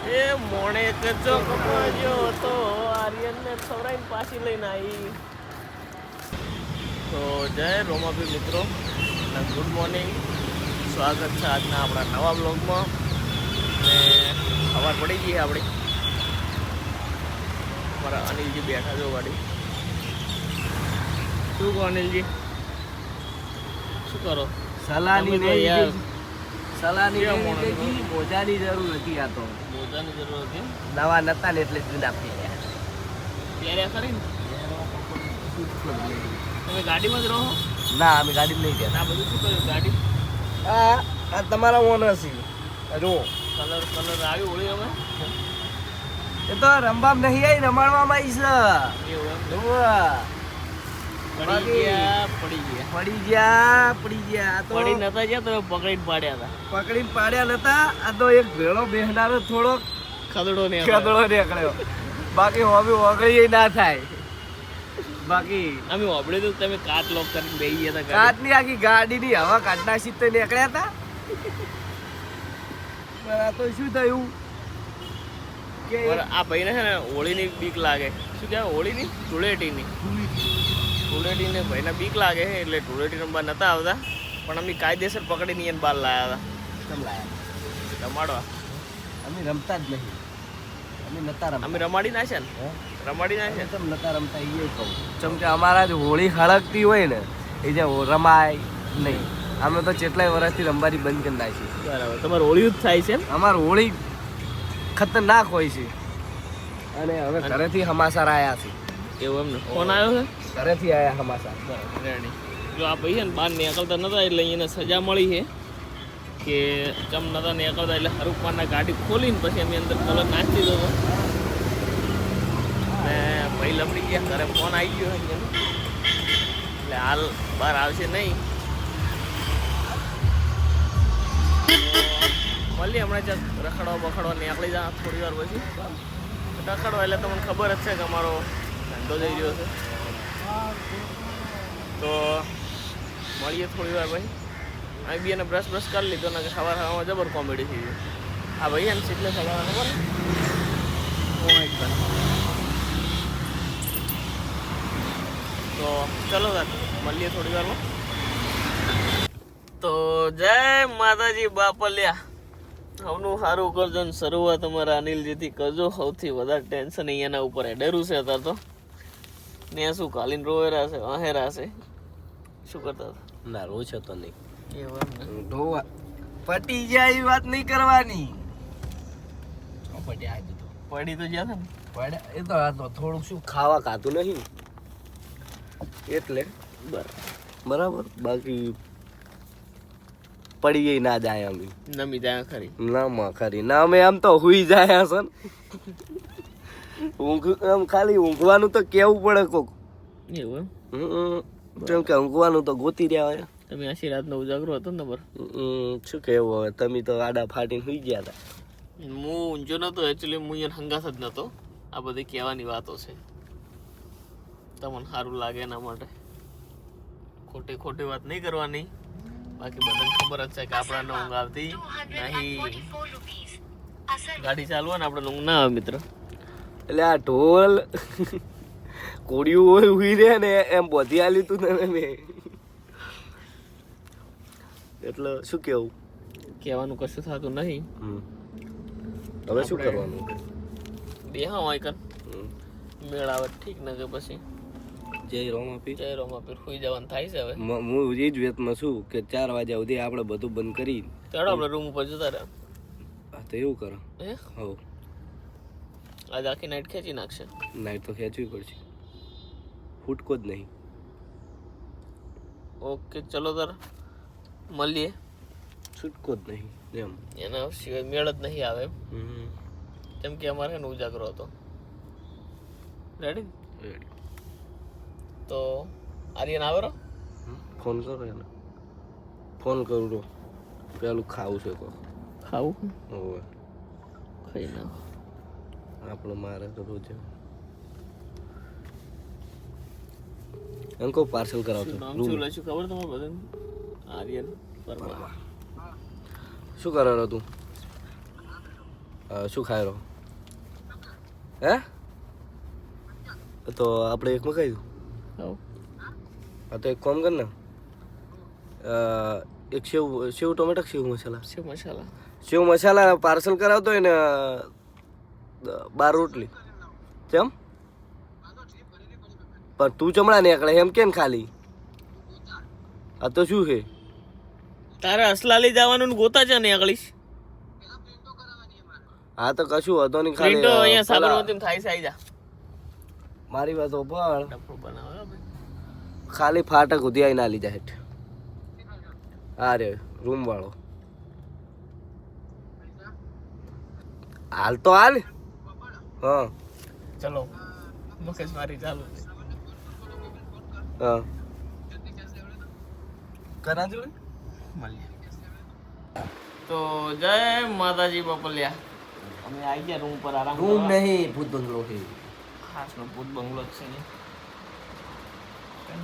એ મોણે કચો કપડ્યો તો આર્યનને ખવડાવીને પાછી લઈને આવી. તો જય રોમાપી મિત્રો અને ગુડ મોર્નિંગ. સ્વાગત છે આજના આપણા નવા બ્લોગમાં. ને સવાર પડી ગઈ આપણી. અમારા અનિલજી બેઠા છો ગાડી. શું કહો અનિલજી, શું કરો? સલાહની તમે તો યાર સલાહની કેવા માણસ છો? મોજાની જરૂર હતી. આ તો મોજાની જરૂર હતી નવા નતા ને એટલે જૂના પહેર્યા. ત્યારે ખરી ને તમે ગાડીમાં જ રહો? ના, અમે ગાડી નહીં ગયા. આ બધું શું કર્યું ગાડી? આ તમારા ઓનર છે. જો કલર આવ્યું હોળી હવે એ તો રમવામ નહીં આવી, રમાડવામાં આવી છે. એવું એમ જોવા. પડી ગયા પડી ગયા. આ તો પડી નતા ગયા તમે પકડીને પાડ્યા હતા. પકડીને પાડ્યા નતા. આ તો એક ભેળો બેહનારો થોડો ખદડો ને કદડો નીકળ્યો. બાકી હવે ઓગળી ના થાય. બાકી અમે ઓબડે તો તમે કાચ લોક કરીને બેસી ગયા હતા. કાચની આખી ગાડીની હવા કાઢના સીતે નીકળ્યા હતા. પણ આ તો શું થયું કે આ ભાઈને છે ને હોળીની બીક લાગે. શું કહેવાય હોળીની? ધૂળેટીની ભાઈને બીક લાગે છે એટલે ધૂળેટી રમવા નતા આવતા. પણ અમે કાયદેસર પકડીને એને બહાર લાવ્યા કેમ લાયા? હતા રમાડવા. અમે રમતા જ નહીં. અમે નતા રમતા. અમે રમાડી નાખ્યા ને હે? રમાડી અમે નાખ્યા. કેમ નતા રમતા એ કહું. જેમ કે અમારા જે હોળી હળગતી હોય ને એ જે રમાય નહીં. અમે તો કેટલાય વર્ષથી રમવાની બંધ કરી નાખી. બરાબર, તમારે હોળી જ થાય છે એમ? અમાર હોળી ખતરનાક હોય છે. અને હવે ઘરેથી સમાચાર આવ્યા છે. એવું એમ ને ફોન આવ્યો છે? ઘરેથી આવ્યા સમાચાર. બરાબર, રેડી. જો આ ભાઈ છે ને બહાર નીકળતા નતા એટલે એને સજા મળી છે કે ચમ નતા નીકળતા એટલે હરુપાના ગાડી ખોલીને પછી અમે અંદર કલર નાખી દીધો હતો. ને ભાઈ લપડી ગયા. ઘરે ફોન આવી ગયો છે એનો. એટલે હાલ બહાર આવશે નહીં. મળીએ હમણાં જ રખડવા બખડવા નીકળી જા થોડી વાર પછી. રખડવા એટલે તમને ખબર જ છે કે અમારો ધંધો જઈ રહ્યો છે. તો મળીએ થોડી વાર પછી. અહીં બી એને બ્રશ કરી લીધો ને સવારમાં જબર કોમેડી થઈ ગઈ. હા ભાઈ એને સીટલે સવાર ખબર તો ચલો તાર મળીએ થોડી વારમાં. તો જય માતાજી બાપલ્યા. હવનું સારું કરજો ને શરૂઆત અમારા અનિલજીથી કરજો. સૌથી વધારે ટેન્શન અહીંયાના ઉપર હેડેરું છે અત્યારે તો. ને શું કાલીને રોવેરા છે અહેરા છે. શું કરતા હતા? ના રોજ હતો નહીં. એવું એમ ને ઢોવા પટી જાય એવી વાત નહીં કરવાની. પટ્યા તો પડી તો ગયા હતા ને. પડ્યા એ તો આ તો થોડુંક શું ખાવા ખાતું નહીં એટલે બરાબર. બાકી પડી ગઈ ના જાય અમે. નમી જાય ખરી. ના માં ખરી ના અમે આમ તો હુઈ જાય છે ને. ઊંઘ આમ ખાલી ઊંઘવાનું તો કેવું પડે કોક. એવું કેમ કે ઊંઘવાનું તો ગોતી રહ્યા હોય. તમે આશી રાતનો ઉજાગરો હતો ને બરાબર. શું કેવું હવે તમે તો આડા ફાટીને સુઈ ગયા હતા. હું ઊંઝો નહોતો એકચ્યુઅલી. હું અહીંયા હંગાસ જ નહોતો. આ બધી કહેવાની વાતો છે. તમને સારું લાગે એના માટે ખોટી વાત નહીં કરવાની. બાકી બધાને ખબર જ છે કે આપણને ઊંઘ આવતી નહીં. ગાડી ચાલવા ને આપણે ઊંઘ ના આવે મિત્ર. એટલે આ ઢોલ કોડિયું હોય ઉઈ રહે ને એમ બોધી આલ્યું તું ને મેં. એટલે શું કેવું કહેવાનું કશું થતું નહીં. હવે શું કરવાનું? બેહા હોય કર મેળ આવે ઠીક ને કે પછી જય રોમાપી. જય રોમાપીર સુઈ જવાનું થાય છે હવે. હું એ જ વેતમાં છું કે 4 વાગ્યા સુધી આપણે બધું બંધ કરી ચાલો આપણે રૂમ ઉપર જતા રહ્યા. તો એવું કરો. હે હો આજે આખી નાઈટ ખેંચી નાખશે. નાઈટ તો ખેંચવી પડશે. ફૂટકો જ નહીં. ઓકે ચલો તાર મળીએ. છૂટકો જ નહીં એમ. એના સિવાય મેળ જ નહીં આવે કેમ કે અમારે એનો ઉજાગરો હતો. રેડી તો આર્યન આવે. ફોન કરો એને. ફોન કરું તો પેલું ખાવું છે કો. ખાવું હોવે ખાઈ ના આપણે મારે તો રોજ એમ કહું પાર્સલ કરાવજો. શું લઈશું ખબર તમારે બધાને? આર્યન પરમાર. શું કરાવો તું? શું ખાય રહો હે તો આપણે એક મકાઈ દઉં હવ. હા તો એક કામ કર ને એક સેવ ટોમેટો સેવ મસાલા સેવ મસાલા સેવ મસાલા પાર્સલ કરાવતો હોય ને 12 રોટલી કેમ પણ તું ચમડા નીકળે એમ કેમ ખાલી આ તો શું છે તારે અસલાલી જવાનું ને ગોતા છે ને આગળીશ હા તો કશું હતો નહીં પ્રિન્ટો અહીંયા ખાલી સાબરમતીમાં થાય છે આઈ જા મારી વાત પણ ડફો બનાવે હો ભાઈ. ખાલી ફાટક ઉધી આવીને આલી જાય હેઠ હા રે રૂમ વાળો હાલ તો હાલ હા ચલો મગજ મારી ચાલુ છે. હા કરા જોડે મળીએ. તો જય માતાજી બાપલિયા અમે આવી ગયા રૂમ પર આરામ રૂમ કરવા. નહીં ભૂત બંગલો છે ખાસનો ભૂત બંગલો જ છે ને કેમ?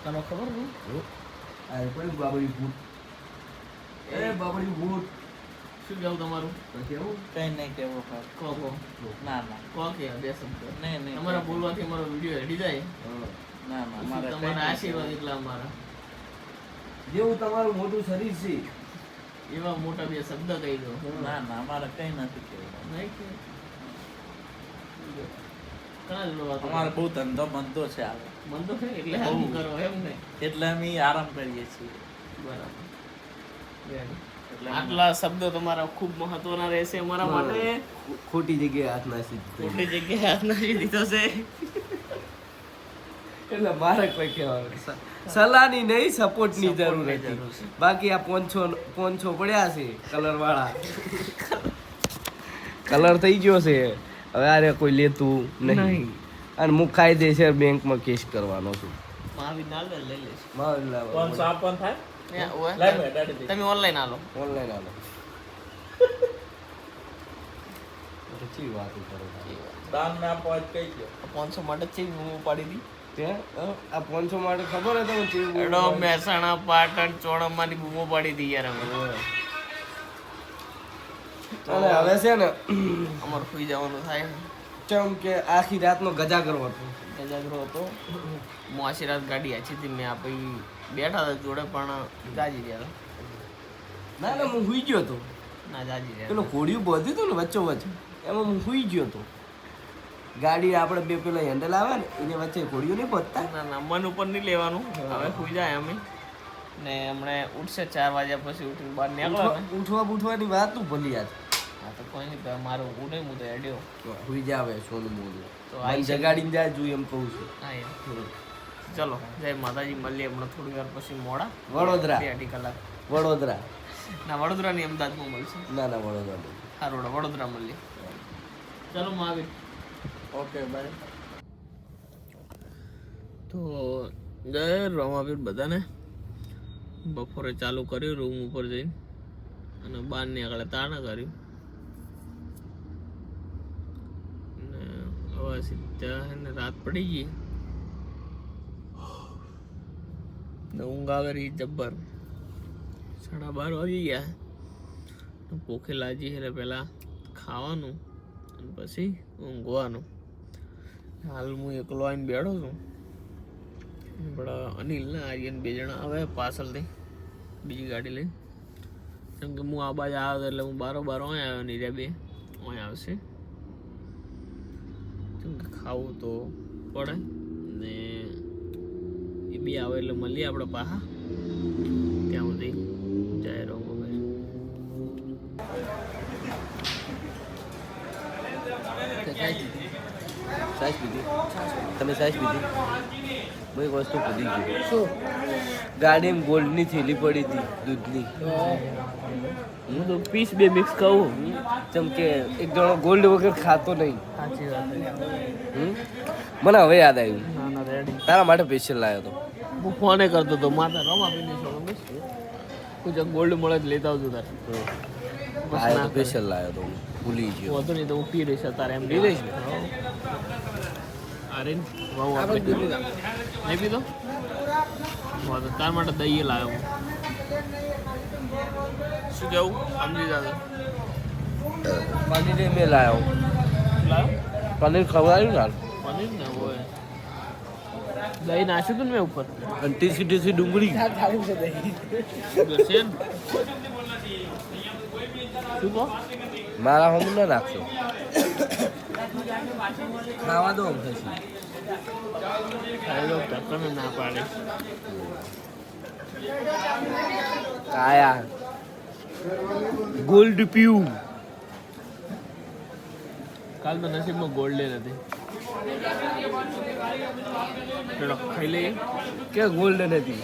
તને ખબર નહીં આ પણ બાબડી ભૂત એ બાબડી ભૂત શું કેવું તમારું કેવું કઈ નહીં કેવું કહો કહો ના ના કહો કે બે શબ્દ નહીં નહીં તમારા બોલવાથી અમારો વિડીયો હેડી જાય ના ના પછી મારે તમારા આશીર્વાદ એટલા અમારા જેવું તમારું મોટું શરીર છે એવા મોટા બે શબ્દ કહી દો ના ના મારે કઈ નથી કેવું નહીં કે ઘણા જ લોકો અમારે બહુ ધંધો બંધો છે આવે મન તો છે એટલે આમ કરો એમ ને એટલે અમે આરામ કરીએ છીએ બરાબર એટલે આટલા શબ્દો તમારા ખૂબ મહત્વના રહેશે અમારા માટે ખોટી જગ્યાએ હાથ નાસી ખોટી જગ્યાએ હાથ નાખી દીધો છે એટલે મારે કોઈ કહેવાનું સલાહની નહીં સપોર્ટની જરૂર સપોર્ટની હતી જરૂર છે. બાકી આ પોંછો પડ્યા છે કલર વાળા કલર થઈ ગયો છે હવે આરે કોઈ લેતું નહીં નહીં. અને હું કાયદેસર બેંકમાં કેસ કરવાનો છું મહાવીર ના લે લઈ લઈશ કોણ સાપન થાય ત્યાં ઓય. લાઈ મેં દાડી દે તમે ઓનલાઈન આલો ઓનલાઈન આલો પછી વાત કરો દાન ના પહોંચ કઈ ગયો 500 માટે જ ચેવી બૂમો પાડી દી ત્યાં આ પોંછો માટે ખબર હતો હું ચેવું એડો મહેસાણા પાટણ ચોણમમાંથી બૂમો પાડી દી યાર અમે અને હવે છે ને અમારે સુઈ જવાનું થાય ચમ કે આખી રાતનો ગજા કરવો હતો ગજાગરો હતો મોસી રાત ગાડી આછી હતી મેં આપી બેઠા હતા જોડે પણ જાજી રહ્યા ના ના હું હુઈ ગયો હતો ના જાજી રહ્યા પેલો ઘોડિયું બધું હતું ને વચ્ચો વચ્ચે એમાં હું હુઈ ગયો હતો ગાડી આપણે બે પેલા હેન્ડલ આવે ને એને વચ્ચે ઘોડિયું નહીં પહોંચતા ના ના મન ઉપર નહીં લેવાનું હવે સુઈ જાય અમે ને હમણે ઉઠશે 4 વાગ્યા પછી ઉઠીને બહાર નીકળો ને ઉઠવા બુઠવાની વાત તું ભલી યાદ હા તો કોઈ નહીં ભાઈ મારું ઉડે હું તો હેડ્યો હુઈ જાવે સોનું મોનું તો તો આઈ આ જગાડીને જાય જોઈ એમ કહું છું હા એમ. ચલો જય માતાજી મળીએ હમણાં થોડી વાર પછી મોડા વડોદરા 2-2.5 કલાક વડોદરા ના વડોદરાની અમદાવાદમાં મળશે ના ના વડોદરા નહીં. હારોડ વડોદરા મળીએ ચલો મહાવીર ઓકે બાય તો જય રમાવીર બધાને બપોરે ચાલુ કર્યું રૂમ ઉપર જઈને અને બહાર નીકળે તાણા કર્યું ને હવે સીધા હે ને રાત પડી ગઈ ને ઊંઘ આવે રહી જબ્બર 12:30 વાગી ગયા ભૂખે લાગી એટલે પહેલાં ખાવાનું અને પછી ઊંઘવાનું હાલ હું એકલો આવીને બેઠો છું બડા અનિલ ને આર્યન 2 જણા આવે પાછળથી બીજી ગાડી લઈને કેમ કે હું આ બાજુ આવ્યો એટલે હું બારોબાર અહીં આવ્યો ને રે બે અહીં આવશે કેમ કે ખાવું તો પડે ને એ બી આવે એટલે મળીએ આપણે પાછા ત્યાં સુધી જય રહો ભાઈ સાઈઝ પીધી તમે સાઈઝ પીધી હું એક વસ્તુ ભૂલી ગયો શું ગાડીમાં ગોલ્ડની થેલી પડી હતી દૂધની હું તો પીસ બે મિક્સ કહું જેમ કે એક જણો ગોલ્ડ વગર ખાતો નહીં સાચી વાત હમ? મને હવે યાદ આવ્યું ના ના રેડી તારા માટે સ્પેશિયલ લાવ્યો હતો હું ફોને કરતો હતો માતા રમા પીને છોડો બસ કોઈ ગોલ્ડ મળે જ લેતા આવજો તારે લાવ્યો તો સ્પેશિયલ લાવ્યો તો હું ભૂલી ગયો વધુ નહીં તો હું પી રહીશ તારે એમ પી લઈશ ને? અરે વાવ આપણે નહીં પીધો વાહ તો તાર માટે દહીં લાવ્યો હું શું કેવું સમજી જાજો પનીર મેં લાવ્યો લાવ પનીર ખવડાવ્યું ને હાલ. પનીર ને હોય દહીં નાખ્યું હતું ને મેં ઉપર અને ટીસી ટીસી ડુંગળી છે ને શું કહો મારા હોમ ના નાખશો ખાવા દો આમ થશે ખાઈ લો ટક્કરને ના પાડે કાયા ગોલ્ડ પીવું કાલ તો નસીબમાં ગોલ્ડે નથી ચલો ખાઈ લઈએ કે ગોલ્ડ નથી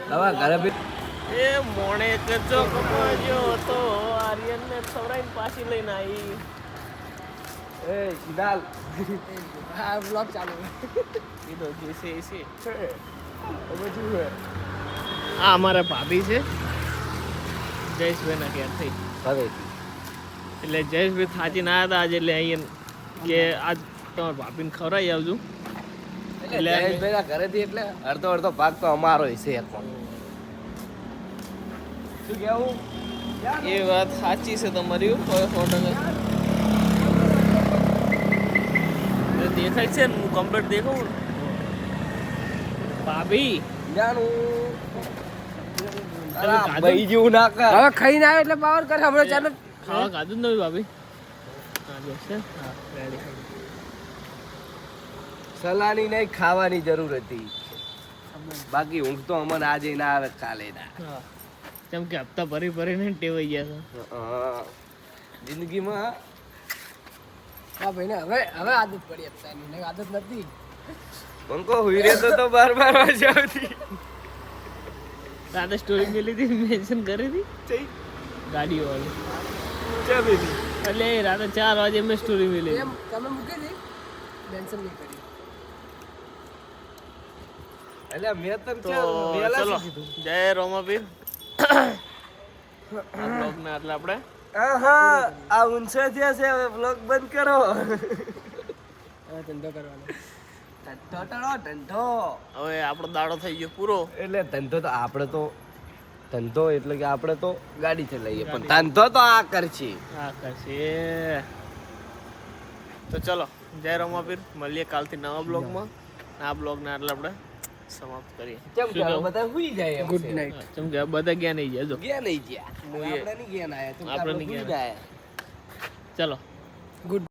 હવે ઘરે બી એ મોણે કચો કમોજો તો આર્યન ને સવરાઈને પાછી લઈને આવી એ સિદાલ હા બ્લોગ ચાલુ કીધો જે છે આ અમારા ભાભી છે જયેશભાઈના ઘેર થઈ હવેથી એટલે જયેશભાઈ થાચીને આવ્યા હતા આજે એટલે અહીંયા કે આજ તમારા ભાભીને ખવડાવી આવજો એટલે જયેશભાઈના ઘરેથી એટલે અડધો અડધો ભાગ તો અમારો છે શું કેવું એ વાત સાચી છે તમારી સો ટકા દેખાય છે ને હું કમ્પ્લીટ દેખાઉં ને ભાભી જાનું ખાધું? ભાઈ જેવું ના કર હવે ખાઈને આવે એટલે પાવર કરે હમણાં ચાલો ખાવા ખાધું જ નથી ભાભી હા જોશે હા રેડી સલાની નહીં ખાવાની જરૂર હતી બાકી ઊંઘ તો અમને આજે ના આવે કાલે ના હા કેમ કે હપ્તા ભરી ભરીને ટેવાઈ ગયા છે જિંદગીમાં હા ભાઈ ને હવે હવે આદત પડી અત્યારની નહીં આદત નથી બંકો હુઈ રહેતો તો બાર વાગે આવતી રાતે સ્ટોરી મેલી હતી મેન્શન કરી હતી ગાડીઓ વાળી ચાબીથી એટલે રાતે 4 વાગે મેં સ્ટોરી મેલી એમ તમે મૂકી દી મેન્શન નહીં કરી એટલે મેં તને તો વહેલા ચલો શું કીધું જય રોમાપીર આ બ્લોગને એટલે આપણે આહા આ ઊંચો થયા છે હવે બ્લોગ બંધ કરો હવે ધંધો કરવાનો ધંધો હવે આપણો દાડો થઈ ગયો પૂરો એટલે ધંધો તો આપણે તો ધંધો એટલે કે આપણે તો ગાડી ચલાવીએ પણ ધંધો તો આ કરશે હા કરશે તો ચલો જય રોમાપીર મળીએ કાલથી નવા બ્લોગમાં આ બ્લોગને એટલે આપણે સમાપ્ત કરીએ કેમ શું કે કહું? બધા હુઈ જાય ગુડ નાઇટ કેમ કે બધા ગયા નહીં ગયા જો ગયા નહીં ગયા હું એ- આપણે નહીં ગયા ના આયા તો આપણે આપણે નહીં હુઈ ગયા. ગયા ચલો ગુડ